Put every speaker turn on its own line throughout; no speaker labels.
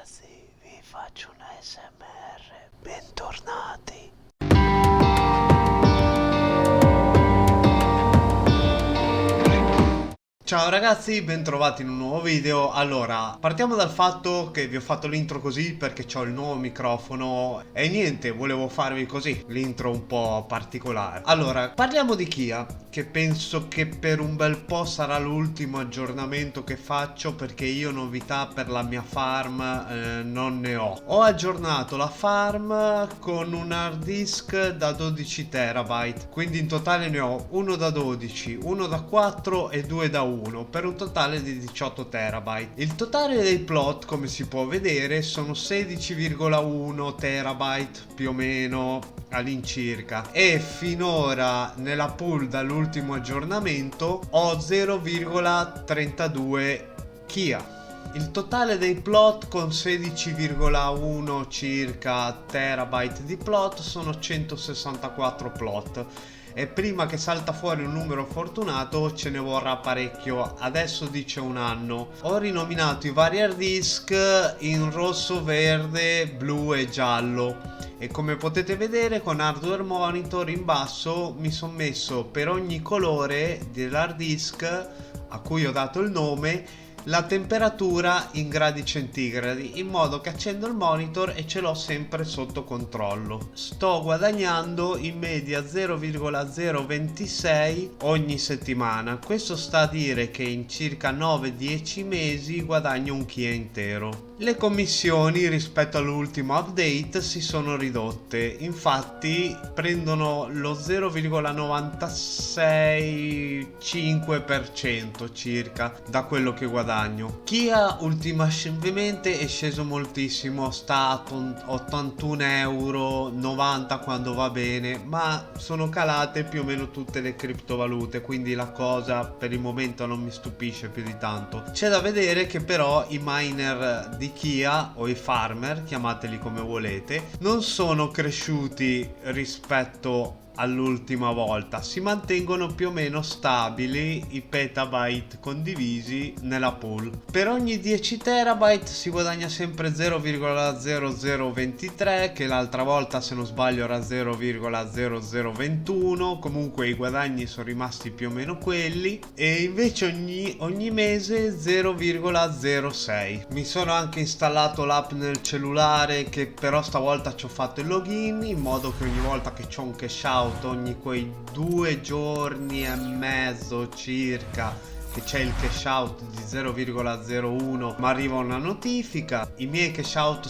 ragazzi, vi faccio un ASMR, bentornati. Ciao ragazzi, bentrovati in un nuovo video. Allora, partiamo dal fatto che vi ho fatto l'intro così perché ho il nuovo microfono e niente, volevo farvi così, l'intro un po' particolare. Allora, parliamo di Kia, che penso che per un bel po' sarà l'ultimo aggiornamento che faccio perché io novità per la mia farm non ne ho. Ho aggiornato la farm con un hard disk da 12 terabyte, quindi in totale ne ho uno da 12, uno da 4 e due da 1 per un totale di 18 terabyte. Il totale dei plot, come si può vedere, sono 16,1 terabyte più o meno all'incirca, e finora nella pool dall'ultimo aggiornamento ho 0,32 Kia. Il totale dei plot con 16,1 circa terabyte di plot sono 164 plot, e prima che salta fuori un numero fortunato ce ne vorrà parecchio. Adesso dice un anno. Ho rinominato i vari hard disk in rosso, verde, blu e giallo, e come potete vedere con hardware monitor in basso mi sono messo per ogni colore dell'hard disk a cui ho dato il nome la temperatura in gradi centigradi, in modo che accendo il monitor e ce l'ho sempre sotto controllo. Sto guadagnando in media 0,026 ogni settimana. Questo sta a dire che in circa 9-10 mesi guadagno un Kia intero. Le commissioni rispetto all'ultimo update si sono ridotte, infatti prendono lo 0,965% circa da quello che guadagno. Kia ultimamente è sceso moltissimo, sta a 81 euro, 90 quando va bene, ma sono calate più o meno tutte le criptovalute, quindi la cosa per il momento non mi stupisce più di tanto. C'è da vedere che però i miner di Kia, o i farmer, chiamateli come volete, non sono cresciuti rispetto all'ultima volta, si mantengono più o meno stabili i petabyte condivisi nella pool. Per ogni 10 terabyte si guadagna sempre 0,0023, che l'altra volta se non sbaglio era 0,0021, comunque i guadagni sono rimasti più o meno quelli, e invece ogni mese 0,06. Mi sono anche installato l'app nel cellulare, che però stavolta ci ho fatto il login in modo che ogni volta che c'ho un cash out ogni quei 2 giorni e mezzo circa che c'è il cash out di 0,01 mi arriva una notifica. I miei cash out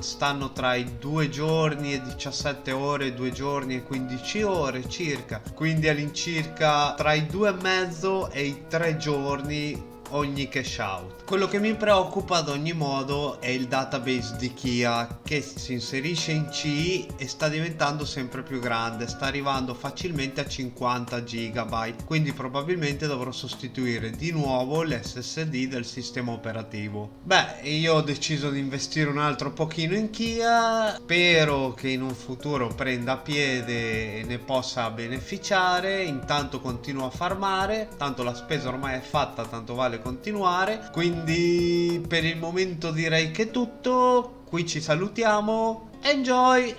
stanno tra i 2 giorni e 17 ore, 2 giorni e 15 ore circa, quindi all'incirca tra i 2 e mezzo e i 3 giorni ogni cash out. Quello che mi preoccupa ad ogni modo è il database di Kia, che si inserisce in CI e sta diventando sempre più grande, sta arrivando facilmente a 50 GB, quindi probabilmente dovrò sostituire di nuovo l'SSD del sistema operativo. Beh, io ho deciso di investire un altro pochino in Kia, spero che in un futuro prenda piede e ne possa beneficiare. Intanto continuo a farmare, tanto la spesa ormai è fatta, tanto vale continuare. Quindi per il momento direi che è tutto, qui ci salutiamo, enjoy!